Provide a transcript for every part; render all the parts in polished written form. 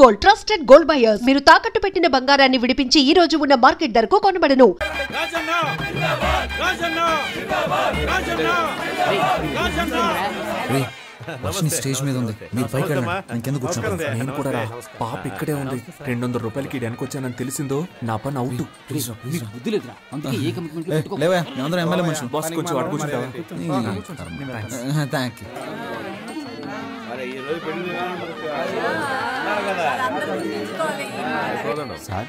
Gold trusted gold buyers. మీరు తాకట్టు పెట్టిన బంగారాన్ని విడిపించి ఈ రోజు ఉన్న మార్కెట్ ధరకు కొనబడను. స్టేజ్ మీద ఉంది, మీరు పైకి ఇంకెందుకు కూర్చుంటారు? నేను కూడా రా. పాప ఇక్కడే ఉంది. 200 రూపాయలకి వెనక వచ్చానని తెలిసిందో నా పని అవుట్. లేవా మేమందరం ఎమ్మెల్యే మనుషులు. బాస్ కొంచెం అడుగు కూర్చుంటావా? Thank you. సార్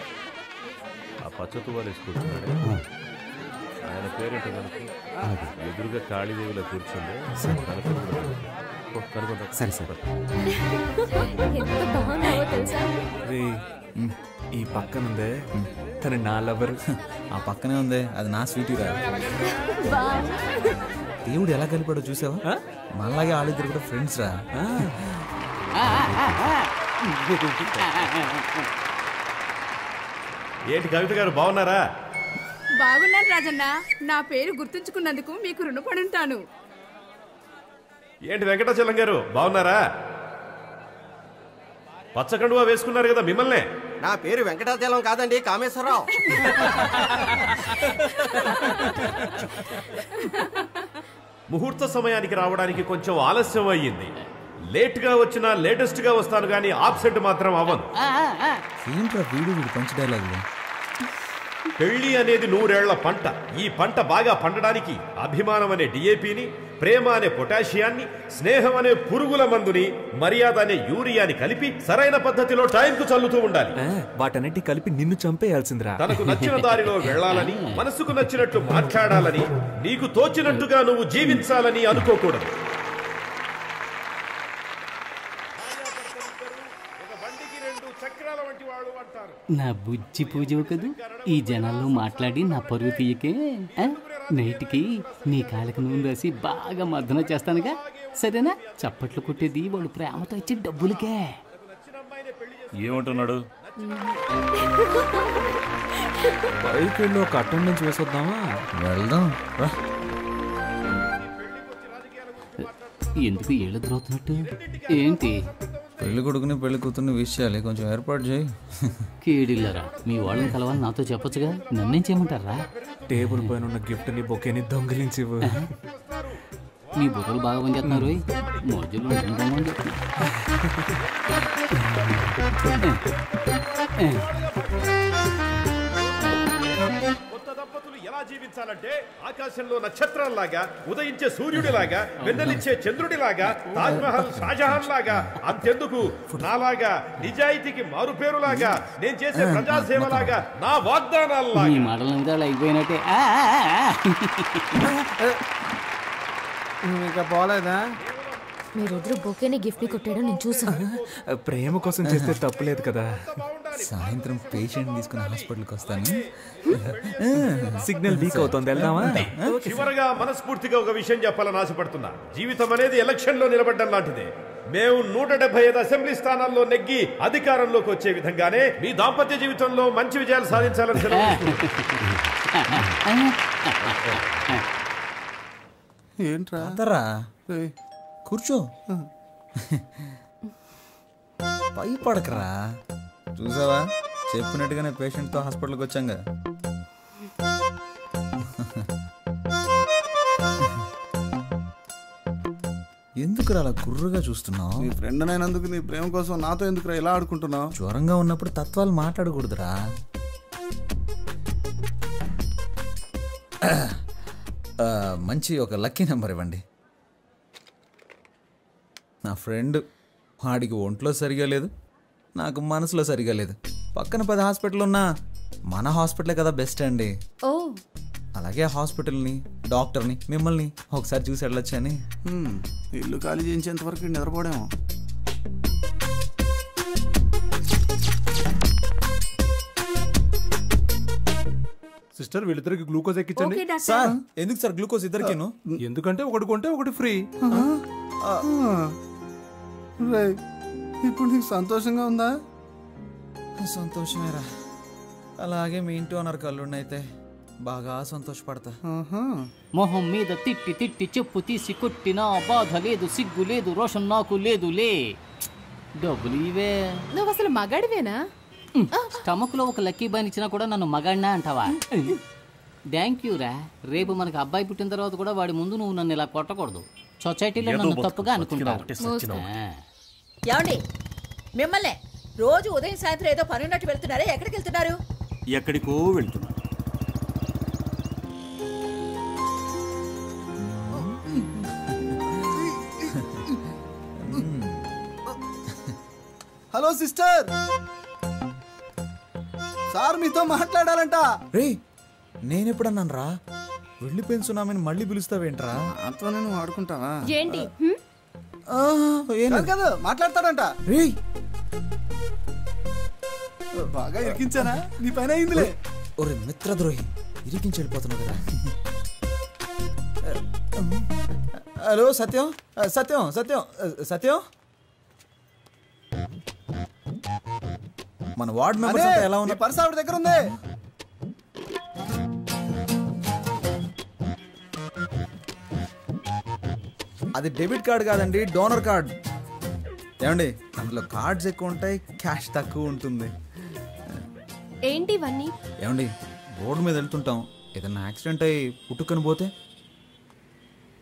ఆ పచ్చ తువాలు వేసుకుంటున్నాడు. ఆయన పేరేంటో మనకి ఎదురుగా కాళీదేవిలో కూర్చుండే సరే సార్. ఈ పక్కనుందే తను నా లవర్. ఆ పక్కనే ఉంది, అది నా స్వీటీ రా. దేవుడు ఎలా కలిపాడో చూసావా? మనలాగే వాళ్ళిద్దరు కూడా ఫ్రెండ్స్ రా. ఏంటి కవిత గారు బాగున్నారా? బాగున్నాను రాజన్న. నా పేరు గుర్తుంచుకున్నందుకు మీకు రుణపడి ఉంటాను. ఏంటి వెంకటాచలం గారు బాగున్నారా? పచ్చకండువా వేసుకున్నారు కదా మిమ్మల్నే. నా పేరు వెంకటాచలం కాదండి, కామేశ్వరరావు. ముహూర్త సమయానికి రావడానికి కొంచెం ఆలస్యం అయ్యింది. లేట్ గా వచ్చినా లేటెస్ట్ గా వస్తాను కానీ ఆబ్సెంట్ మాత్రం అవ్వను. ఏంట్రా వీడు పంచ డైలాగులు? పెళ్లి అనేది 100 ఏళ్ల పంట. ఈ పంట బాగా పండడానికి అభిమానం అనే డిఏపిని, ప్రేమ అనే పొటాషియాన్ని, స్నేహం అనే పురుగుల మందుని, మర్యాద అనే యూరియాని కలిపి సరైన పద్ధతిలో టైంకు చల్లుతూ ఉండాలి. వాటన్నిటి కలిపి నిన్ను చంపేయాల్సిందిరా. తనకు నచ్చిన దారిలో వెళ్లాలని, మనసుకు నచ్చినట్లు మాట్లాడాలని, నీకు తోచినట్టుగా నువ్వు జీవించాలని అనుకోకూడదు. నా బుజ్జి పూజ కదూ. ఈ జనాల్లో మాట్లాడి నా పరువు తీయకే. నైట్కి నీ కాళ్ళకి నూనె రాసి బాగా మర్దన చేస్తానుగా, సరేనా? చప్పట్లు కొట్టేది వాళ్ళు ప్రేమతో ఇచ్చే డబ్బులకే. ఏమంటున్నాడు? బైక్ వెళ్ళి ఒక అటెండెన్స్ వేసొద్దామా? వెళ్దాం. ఎందుకు ఏళ్ళు ద్రోతున్నట్టు ఏంటి? పెళ్లి కొడుకుని పెళ్లి కూతుర్ని విషయాలి, కొంచెం ఏర్పాటు చేయి. కేడిల్లరా, మీ వాళ్ళని కలవాలని నాతో చెప్పొచ్చుగా, నన్నేం చేయమంటారా? టేబుల్ పైన ఉన్న గిఫ్ట్ ని బొకేని దొంగిలించి మీ బుర్రలు బాగా పనిచేస్తున్నారు. మోజులు ఎలా జీవించాలంటే ఆకాశంలో నక్షత్రాల్లాగా, ఉదయించే సూర్యుడిలాగా, వెన్నెలిచ్చే చంద్రుడిలాగా, తాజ్మహల్ షాజహాన్ లాగా, అంతెందుకు నాలాగా నిజాయితీకి మారుపేరులాగా, నేను చేసే ప్రజాసేవలాగా, నా వాగ్దానాల్లాగా. ఈ మాటలు ఇంకా అయిపోయినట్టే. ఇంకా పోలేదా? మీరిద్దరు బొకేని గిఫ్ట్ ని కొట్టాడో నేను చూసాను. ప్రేమ కోసం చేస్తే తప్పులేదు కదా. సాయంత్రం పేషెంట్ తీసుకుని హాస్పిటల్కి వస్తాను. సిగ్నల్ వీక్ అవుతుంది, వెళ్దామా? చివరగా మనస్ఫూర్తిగా ఒక విషయం చెప్పాలని ఆశపడుతున్నా. జీవితం అనేది ఎలక్షన్ లో నిలబడ్డం లాంటిదే. మేము 175 అసెంబ్లీ స్థానాల్లో నెగ్గి అధికారంలోకి వచ్చే విధంగానే మీ దాంపత్య జీవితంలో మంచి విజయాలు సాధించాలని ఏంట్రా కూర్చో, పై పడకరా. చూసావా, చెప్పినట్టుగానే పేషెంట్తో హాస్పిటల్కి వచ్చాం కదా. ఎందుకు అలా కుర్రగా చూస్తున్నావు? నీ ఫ్రెండ్ అయినందుకు నీ ప్రేమ కోసం నాతో ఎందుకు ఇలా ఆడుకుంటున్నావు? జ్వరంగా ఉన్నప్పుడు తత్వాలు మాట్లాడకూడదురా. మంచి ఒక లక్కీ నెంబర్ ఇవ్వండి. నా ఫ్రెండ్, వాడికి ఒంట్లో సరిగా లేదు, నాకు మనసులో సరిగా లేదు. పక్కన 10 హాస్పిటల్ ఉన్నా మన హాస్పిటలే కదా బెస్ట్ అండి. అలాగే హాస్పిటల్ని, డాక్టర్ని, మిమ్మల్ని ఒకసారి చూసి వెళ్ళొచ్చని. ఇల్లు ఖాళీ చేయించేంత వరకు నిద్రపోవడేమో. సిస్టర్, వీళ్ళిద్దరికి గ్లూకోజ్ ఎక్కించండి. సార్, ఎందుకు సార్ గ్లూకోజ్ ఇద్దరికి? ఎందుకంటే ఒకటి కొంటే ఒకటి ఫ్రీ. ఇప్పుడు నీకు సంతోషంగా ఉందా? సంతోషమేరా. అలాగే మీ ఇంటి ఓనర్ కళ్ళున్నైతే బాగా సంతోషపడతా. మొహం మీద తిట్టి తిట్టి చెప్పు తీసి కొట్టినా బాధ లేదు, సిగ్గు లేదు, రోషన్ నాకు లేదులే. డబ్బులు ఇవే. నువ్వు అసలు మగాడివేనా? స్టమక్ లో ఒక లక్కీ బాయ్ ఇచ్చినా కూడా నన్ను మగాడినా అంటావా? థ్యాంక్ యూ రా. రేపు మనకు అబ్బాయి పుట్టిన తర్వాత కూడా వాడి ముందు నువ్వు నన్ను ఇలా కొట్టకూడదు. సొసైటీలో నన్ను తప్పుగా అనుకుంటారు. ఏమండి మిమ్మల్ని రోజు ఉదయం సాయంత్రం ఏదో పని ఉన్నట్టు వెళ్తున్నారే, ఎక్కడికి వెళ్తున్నారు? ఎక్కడికో వెళ్తున్నా. హలో సిస్టర్, సార్ మీతో మాట్లాడాలంట. రే నేనెప్పుడన్నాను రా వెళ్ళిపోయిన సునామీని మళ్ళీ పిలుస్తావేంట్రా? అంతనే నువ్వు ఆడుకుంటావా ఏంటి? కదా మాట్లాడతాడంట. రే బాగా ఇరికించానా? నీ పైన అయిందిలే. ఒరే మిత్రద్రోహి, ఇరికించి వెళ్ళిపోతున్నావు కదా. హలో సత్యం, సత్యం సత్యం సత్యం, మన వార్డ్ మెంబర్స్ అంతా ఎలా ఉన్నా? పర్స్ ఆవిడ దగ్గర ఉంది. అది డెబిట్ కార్డ్ కాదండి, డోనర్ కార్డ్. ఏమండి అందులో కార్డ్స్ ఎక్కువ ఉంటాయి, క్యాష్ తక్కువ ఉంటుంది. ఏంటి ఇవన్నీ? ఏమండి రోడ్డు మీద వెళ్తుంటాం, ఏదన్నా యాక్సిడెంట్ అయ్యి పుట్టుకొని పోతే?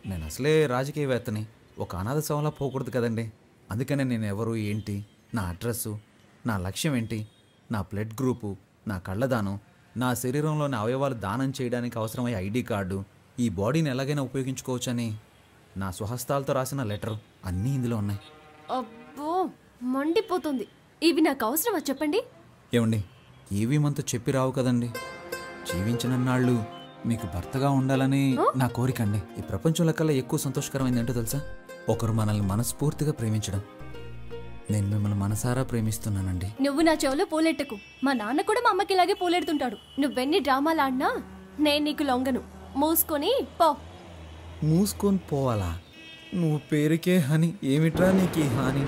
నేను అసలే రాజకీయవేత్తని, ఒక అనాథ శవంలా పోకూడదు కదండి. అందుకనే నేను ఎవరు ఏంటి, నా అడ్రస్సు, నా లక్ష్యం ఏంటి, నా బ్లడ్ గ్రూపు, నా కళ్ళదానం, నా శరీరంలోని అవయవాలు దానం చేయడానికి అవసరమయ్యే ఐడి కార్డు, ఈ బాడీని ఎలాగైనా ఉపయోగించుకోవచ్చని నా స్వహస్తాలతో రాసిన లెటర్ అన్నీ ఇందులో ఉన్నాయి. అబ్బో మండిపోతుంది. ఇవి నాకు అవసరమా చెప్పండి? ఏమండి ఏవి మనతో చెప్పి రావు కదండి. జీవించినన్నాళ్ళు మీకు భర్తగా ఉండాలని నా కోరికండి. ఈ ప్రపంచంలో కల్లా ఎక్కువ సంతోషకరమైంది ఏంటో తెలుసా? ఒకరు మనల్ని మనస్ఫూర్తిగా ప్రేమించడం. నేను మిమ్మల్ని మనసారా ప్రేమిస్తున్నానండి. నువ్వు నా చెవులో పూలెట్టకు. మా నాన్న కూడా మా అమ్మకి ఇలాగే పూలెడుతుంటాడు. నువ్వెన్ని డ్రామాలు ఆడినా నేను నీకు లొంగను. మూసుకొని పో. మూసుకొని పోవాలా? నువ్వు పేరుకే హని, ఏమిట్రా నీకు ఈ హాని?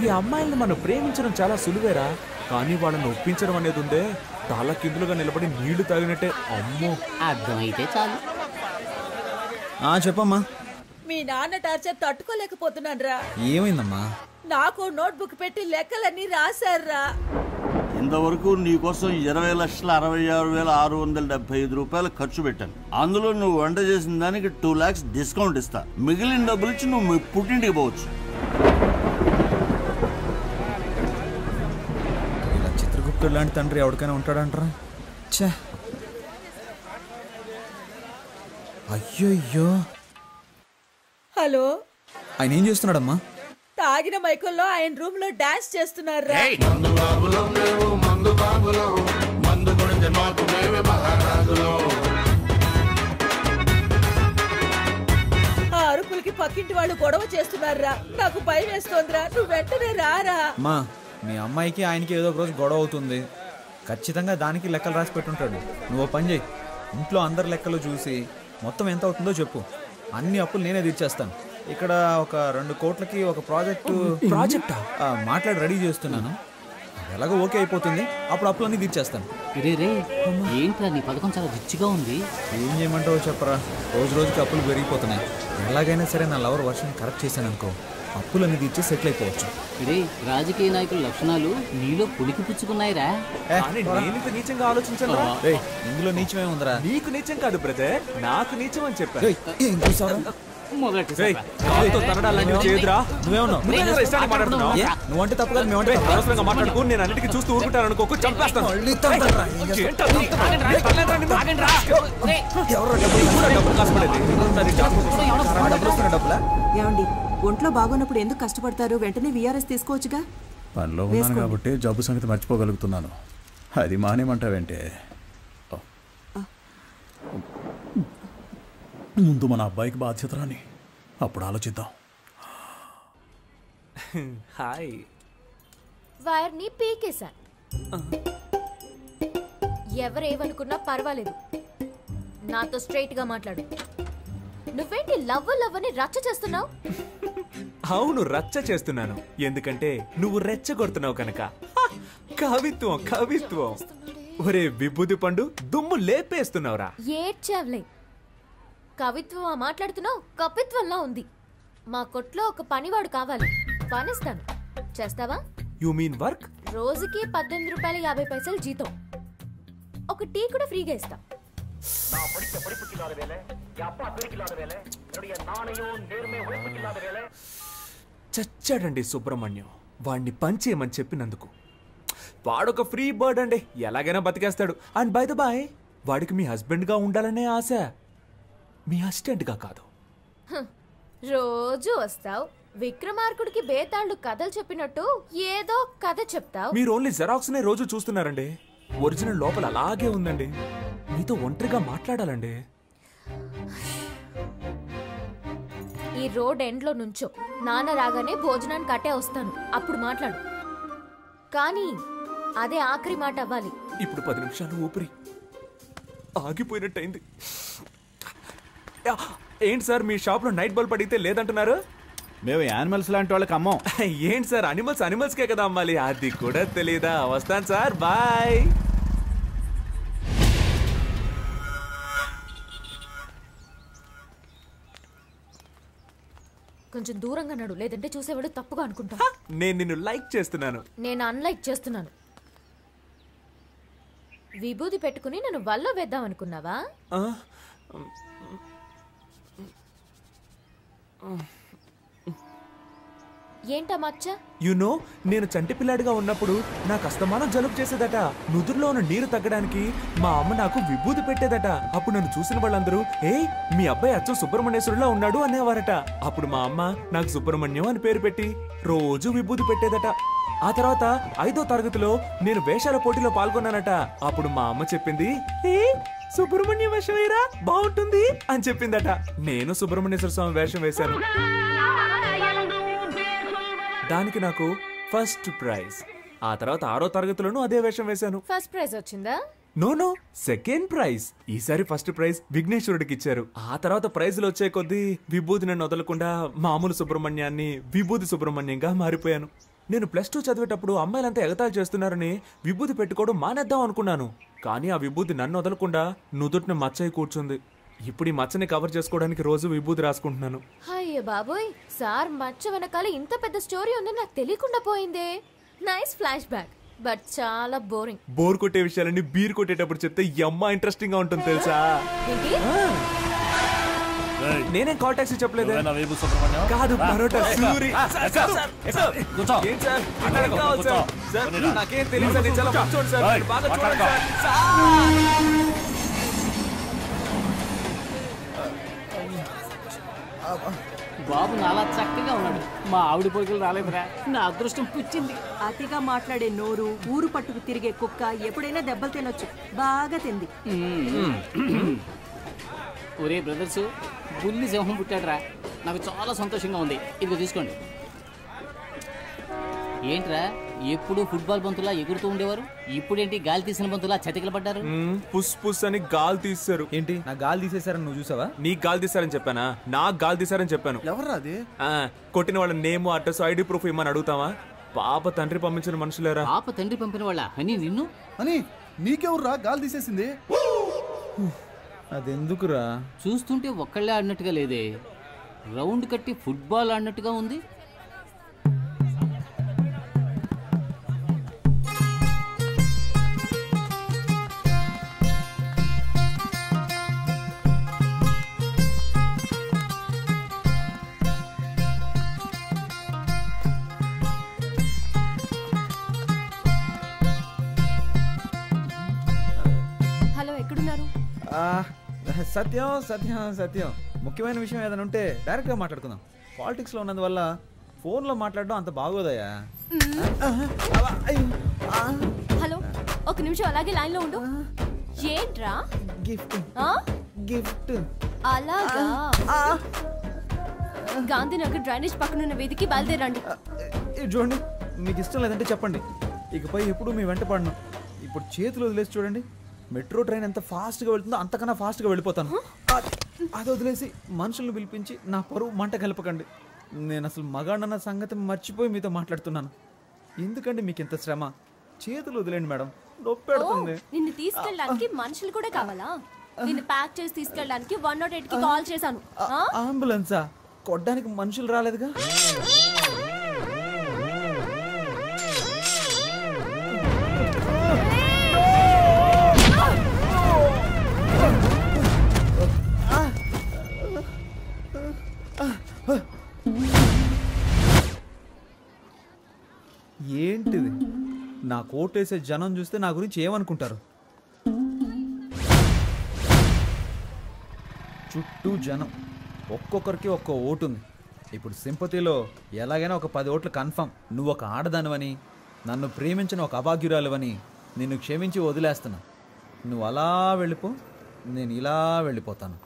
ఈ అమ్మాయిల్ని మనం ప్రేమించడం చాలా సులువేరా, కానీ వాళ్ళని ఒప్పించడం అనేది ఉందే తల కిందులుగా నిలబడి నీళ్లు తాగినట్టే. అమ్మో, అర్థమైతే చాలు. చెప్పమ్మా. మీ నాన్న టార్చర్ తట్టుకోలేకపోతున్నాను రా. ఏమైందమ్మా? నాకు నోట్బుక్ పెట్టి లెక్కలన్నీ రాశారా. ఇంతవరకు నీకోసం 20,66,675 రూపాయలు ఖర్చు పెట్టాను. అందులో నువ్వు వంట చేసిన దానికి 2 lakhs డిస్కౌంట్ ఇస్తా. మిగిలిన డబ్బులు ఇచ్చి నువ్వు మీ పుట్టింటికి పోవచ్చు. ఇలా చిత్రగుప్తుడు లాంటి తండ్రి ఎవరికైనా ఉంటాడంటారా? ఛే, అయ్యో. హలో, ఆయన ఏం చేస్తున్నాడమ్మా? తాగిన మైకుల్లో ఆయన రూమ్ లో డాన్స్ చేస్తున్నారా. ఆ అరుపులకి పక్కింటి వాళ్ళు గొడవ చేస్తున్నారా. నాకు భయం వేస్తోందిరా. నువ్వు వెంటనే రారా. అమ్మా మీ అమ్మాయికి ఆయనకి ఏదో ఒక రోజు గొడవ అవుతుంది. ఖచ్చితంగా దానికి లెక్కలు రాసి పెట్టుంటాడు. నువ్వు పని చేయి, ఇంట్లో అందరి లెక్కలు చూసి మొత్తం ఎంత అవుతుందో చెప్పు. అన్ని అప్పులు నేనే తీర్చేస్తాను. ఇక్కడ ఒక 2 కోట్లకి ఒక ప్రాజెక్టా మాట్లాడి రెడీ చేస్తున్నాను. ఎలాగో ఓకే అయిపోతుంది, అప్పుడు అప్పులన్నీ తీర్చేస్తాను. రే ఏంట్రా నీ పథకం చాలా రిచ్గా ఉంది. ఏం చేయమంటావో చెప్పరా, రోజు రోజుకి అప్పులు పెరిగిపోతున్నాయి. ఎలాగైనా సరే నా లవర్ వర్షన్ కరెక్ట్ చేశాను అనుకో, అప్పులన్నీ తీర్చి సెటిల్ అయిపోవచ్చు. రే రాజకీయ నాయకుల లక్షణాలు నీలో పులికి పుచ్చుకున్నాయిరా. నీచంగా ఆలోచించాను. ఇందులో నీచమే ఉందిరా. నీకు నీచం కాదు బ్రదర్, నాకు నీచం అని చెప్పాను. నువ్వంటే తప్పు కాదు, అనవసరంగా మాట్లాడుకో. నేను అన్నిటికీ చూస్తూ ఊరుకుంటాను అనుకోకు, చంపేస్తాను. ఏమండి ఒంట్లో బాగున్నప్పుడు ఎందుకు కష్టపడతారు? వెంటనే విఆర్ఎస్ తీసుకోవచ్చుగా. పనిలో ఉన్నాను కాబట్టి జబ్బు సంగతి మర్చిపోగలుగుతున్నాను. అది మానేమంటావేంటే? ముందు మన అబ్బాయికి బాధ్యత రాని, అప్పుడు ఆలోచిద్దాం. హాయ్. వైర్ని పీకేశాను. ఎవరేమనుకున్నా పర్వాలేదు, నాతో స్ట్రైట్ గా మాట్లాడు. నువ్వేంటి లవ్ అని రచ్చ చేస్తున్నావు? అవును, రచ్చ చేస్తున్నాను. ఎందుకంటే నువ్వు రెచ్చగొడుతున్నావు కనుక. కవిత్వం కవిత్వం. ఒరే విభూతి పండు, దుమ్ము లేపేస్తున్నావురా. ఏడ్చావులే. కవిత్వం మాట్లాడుతున్నావు, కపిత్వంలా ఉంది. మా కొట్లో ఒక పనివాడు కావాలి, పనిస్తాను. చేస్తావా? You mean work? రోజుకి 18 రూపాయలు 50 పైసలు జీతం. ఒక టీ కూడా ఫ్రీగా ఇస్తా. చచ్చాడండి సుబ్రహ్మణ్యం. వాడిని పంచేయమని చెప్పినందుకు. వాడొక ఫ్రీ బర్డ్ అండి, ఎలాగైనా బతికేస్తాడు. అండ్ బై ద బాయ్, వాడికి మీ హస్బెండ్గా ఉండాలనే ఆశ, మీ అసిస్టెంట్గా కాదు. రోజు వస్తావు, విక్రమార్కుడికి బేతాళుడు కథలు చెప్పినట్టు ఏదో కథ చెప్తావు. మీరు ఓన్లీ జెరాక్స్ నే రోజు చూస్తున్నారండి. ఒరిజినల్ లోపల అలాగే ఉందండి. మీతో ఒంటరిగా మాట్లాడాలండి. ఈ రోడ్ ఎండ్ లో నుంచో, నాన్న రాగానే భోజనానికి కట్టే వస్తాను, అప్పుడు మాట్లాడు. కానీ అదే ఆఖరి మాట అవ్వాలి. ఇప్పుడు 10 నిమిషాలు ఊపిరి ఆగిపోయినట్టయింది. ఏంటి సార్, మీ షాప్ లో నైట్ బల్బ్ అడిగితే లేదంటున్నారు? మేము యానిమల్స్ లాంటి వాళ్ళకి అమ్మం. ఏంటి సార్, అనిమల్స్కే కదా అమ్మాలి, అది కూడా తెలీదా? వస్తాను సార్, బాయ్. కొంచెం దూరంగా నడు, లేదంటే చూసేవాడు తప్పుగా అనుకుంటా. నేను నిన్ను లైక్ చేస్తున్నాను. నేను అన్లైక్ చేస్తున్నాను. విభూది పెట్టుకుని నన్ను వల్ల వేద్దాం అనుకున్నావా? ఏంటా మచ్చ? యునో, నేను చంటి పిల్లాడిగా ఉన్నప్పుడు నాకు అస్తమానం జలుబు చేసేదట. నుదురులో ఉన్న నీరు తగ్గడానికి మా అమ్మ నాకు విభూది పెట్టేదట. అప్పుడు నన్ను చూసిన వాళ్ళందరూ, ఏయ్ మీ అబ్బాయి అచ్చం సుబ్రహ్మణ్యేశ్వరులా ఉన్నాడు అనేవారట. అప్పుడు మా అమ్మ నాకు సుబ్రహ్మణ్యం అని పేరు పెట్టి రోజు విభూది పెట్టేదట. ఆ తర్వాత 5వ తరగతిలో నేను వేషాల పోటీలో పాల్గొన్నానట. అప్పుడు మా అమ్మ చెప్పింది, ఏ సుబ్రహ్మణ్య వేషం వేయరా బాగుంటుంది అని చెప్పిందట. నేను సుబ్రహ్మణ్యేశ్వర స్వామి వేషం వేశాను. దానికి నాకు ఫస్ట్ ప్రైజ్. ఆ తర్వాత 6వ తరగతిలోనూ అదే వేషం వేశాను. ఫస్ట్ ప్రైజ్ వచ్చిందా? No, second prize. ఈసారి ఫస్ట్ ప్రైజ్ విఘ్నేశ్వరుడికి ఇచ్చారు. ఆ తర్వాత ప్రైజులు వచ్చే కొద్దీ విభూది నన్ను వదలకుండా మామూలు సుబ్రహ్మణ్యాన్ని విభూది సుబ్రహ్మణ్యంగా మారిపోయాను. నేను +2 చదివేటప్పుడు అమ్మాయిలంతా ఎగతాళి చేస్తున్నారని విభూది పెట్టుకోవడం మానేద్దాం అనుకున్నాను. కానీ ఆ విభూది నన్ను వదలకుండా నుదుటిని మచ్చయి కూర్చుంది. ఇప్పుడు ఈ మచ్చని కవర్ చేసుకోవడానికి రోజు విభూది రాసుకుంటున్నాను. అయ్యే బాబోయ్, సార్ మచ్చ వెనకాల ఇంత పెద్ద స్టోరీ ఉందని నాకు తెలియకుండా పోయిందే. నైస్ ఫ్లాష్ బ్యాక్, బట్ చాలా బోరింగ్. బోర్ కొట్టే విషయాలన్నీ బీర్ కొట్టేటప్పుడు చెప్తే యమ్మా ఇంట్రెస్టింగ్ గా ఉంటుంది తెలుసా? నేనేం కాల్ టాక్సీ చెప్పలేదు. కాదు, పరోటా సూరి. నాకేం తెలియదు, చాలా మంచోడు సార్, బాగా చూడండి సార్. బాబు నాలా చక్కగా ఉన్నాడు. మా ఆవిడ పోలికలు రాలేదురా, నా అదృష్టం పుచ్చింది. అతిగా మాట్లాడే నోరు, ఊరు పట్టుకు తిరిగే కుక్క ఎప్పుడైనా దెబ్బలు తినొచ్చు. బాగా తింది. ఒరే బ్రదర్స్, బుల్లి సింహం పుట్టాడురా, నాకు చాలా సంతోషంగా ఉంది. ఇదిగో తీసుకోండి. ఏంట్రా, ఎప్పుడు ఫుట్బాల్ బంతులా ఎగురుతూ ఉండేవారు, ఇప్పుడేంటి గాలి తీసిన బంతులా చతికిల పడ్డారు? పుస్ పుస్ అని గాలి తీశారు. ఏంటి, నా గాలి తీసేశారని నువ్వు చూసావా? నీకు గాలి తీశారని చెప్పానా? నాకు గాలి తీశారని చెప్పాను. ఎవర్రా అది? కొట్టిన వాళ్ళ నేమ్, అడ్రస్, ఐడి ప్రూఫ్ ఇమ్మని అడుగుతావా? పాప తండ్రి పంపించిన మనుషులేరా. పాప తండ్రి పంపిన వాళ్ళ అని నిన్ను అని నీకెవర్రా గాలి తీసేసింది? అదెందుకురా? చూస్తుంటే ఒక్కళ్ళే ఆడినట్టుగా లేదే, రౌండ్ కట్టి ఫుట్బాల్ ఆడినట్టుగా ఉంది. సత్యం సత్యం సత్యం, ముఖ్యమైన విషయం ఏదైనా ఉంటే డైరెక్ట్గా మాట్లాడుకుందాం. పాలిటిక్స్లో ఉన్నందువల్ల ఫోన్లో మాట్లాడడం అంత బాగోదయ్యా. హలో, ఒక నిమిషం అలాగే లైన్లో ఉండు. ఏంట్రా? Gift gift. అలాగా? గాంధీనగర్ డ్రైనేజ్ పక్కనున్న వీధికి బయలుదేరండి. చూడండి, మీకు ఇష్టం లేదంటే చెప్పండి, ఇకపై ఎప్పుడు మీ వెంట పడను. ఇప్పుడు చేతులు వదిలేసి చూడండి, మెట్రో ట్రైన్ ఎంత ఫాస్ట్గా వెళ్తుందో అంతకన్నా ఫాస్ట్గా వెళ్ళిపోతాను. అది వదిలేసి మనుషులను పిలిపించి నా పరువు మంట కలపకండి. నేను అసలు మగాడన్న సంగతి మర్చిపోయి మీతో మాట్లాడుతున్నాను. ఎందుకండి మీకు ఇంత శ్రమ? చేతులు వదిలేండి మేడం, నొప్పి పెడుతుంది. నిన్ను తీసుకెళ్ళడానికి మనుషులు కూడా కావాలా? నిన్ను ప్యాక్ చేసి తీసుకెళ్ళడానికి 108కి కాల్ చేశాను. అంబులెన్సా? కొట్టడానికి మనుషులు రాలేదుగా? నా కోటేసే జనం చూస్తే నా గురించి ఏమనుకుంటారు? చుట్టూ జనం, ఒక్కొక్కరికి ఒక్కో ఓటు ఉంది. ఇప్పుడు సింపతిలో ఎలాగైనా ఒక 10 ఓట్లు కన్ఫర్మ్. నువ్వు ఒక ఆడదానివని, నన్ను ప్రేమించిన ఒక అభాగ్యురాలువని నిన్ను క్షమించి వదిలేస్తున్నా. నువ్వు అలా వెళ్ళిపో, నేను ఇలా వెళ్ళిపోతాను.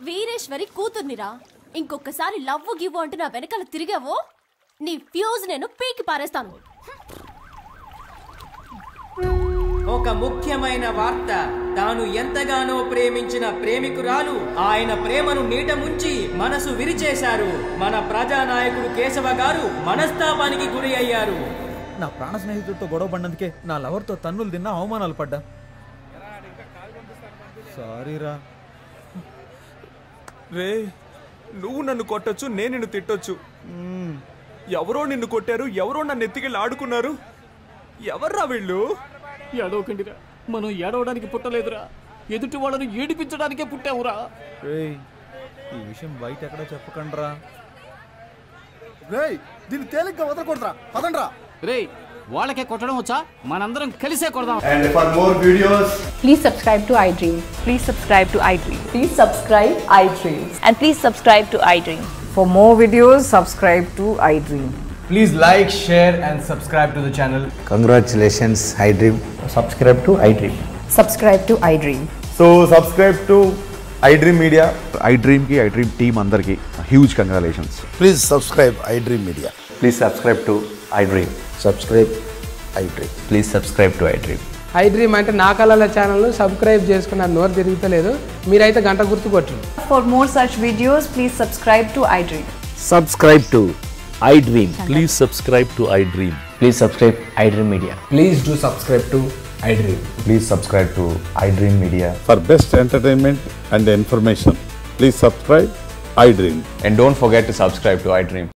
వీరేశ్వరి కూతుర్నిరా. ఇంకొకసారి లవ్వు గివ్వు అంటూ నా వెనకాల తిరిగావో నీ ఫ్యూజ్ నేను పీకి పారేస్తాను. ఒక ముఖ్యమైన వార్త. తాను ఎంతగానో ప్రేమించిన ప్రేమికురాలు ఆయన ప్రేమను నీట ముంచి మనసు విరిచేశారు. మన ప్రజానాయకుడు కేశవ గారు మనస్తాపానికి గురి అయ్యారు. నా ప్రాణ స్నేహితుడితో గొడవ పడినందుకే నా లవర్తో తన్నులు తిన్నా, అవమానాలు పడ్డా. సారీరా. రే, నువ్వు నన్ను కొట్టొచ్చు, నేను నిన్ను తిట్టొచ్చు. ఎవరో నిన్ను కొట్టారు, ఎవరో నన్ను ఎత్తికెళ్ళి ఆడుకున్నారు. ఎవర్రా వీళ్ళు? ఏడవకండిరా, మనం ఏడవడానికి పుట్టలేదురా, ఎదుటి వాళ్ళని ఏడిపించడానికే పుట్టావురా. ఈ విషయం బయట ఎక్కడ చెప్పకండ్రా. దీన్ని తేలిగ్గా వదలకూడదురా, పదండ్రా. రే, వాళ్ళకే కొట్టడం వచ్చా, మనందరం కలిసే కొడదాం. And for more videos, please subscribe to iDream. Please subscribe to iDream. Please subscribe iDream. And please subscribe to iDream. For more videos, subscribe to iDream. please like, share and subscribe to the channel. Congratulations, iDream. Subscribe to iDream. Subscribe to iDream. So subscribe to iDream Media. iDream ki iDream team andarki huge congratulations. Please subscribe iDream Media. Please subscribe to iDream. Subscribe iDream. Please subscribe to iDream. iDream అంటే నా కళల channel subscribe చేసుకున్న నోరు తిరుగుతలేదు, మీరైతే గంట గుర్తు కొట్టండి. For more such videos, please subscribe to iDream. Subscribe to iDream. Please subscribe to iDream. Please subscribe iDream Media. Please do subscribe to iDream. Please subscribe to iDream Media. For best entertainment and information, please subscribe iDream. And don't forget to subscribe to iDream.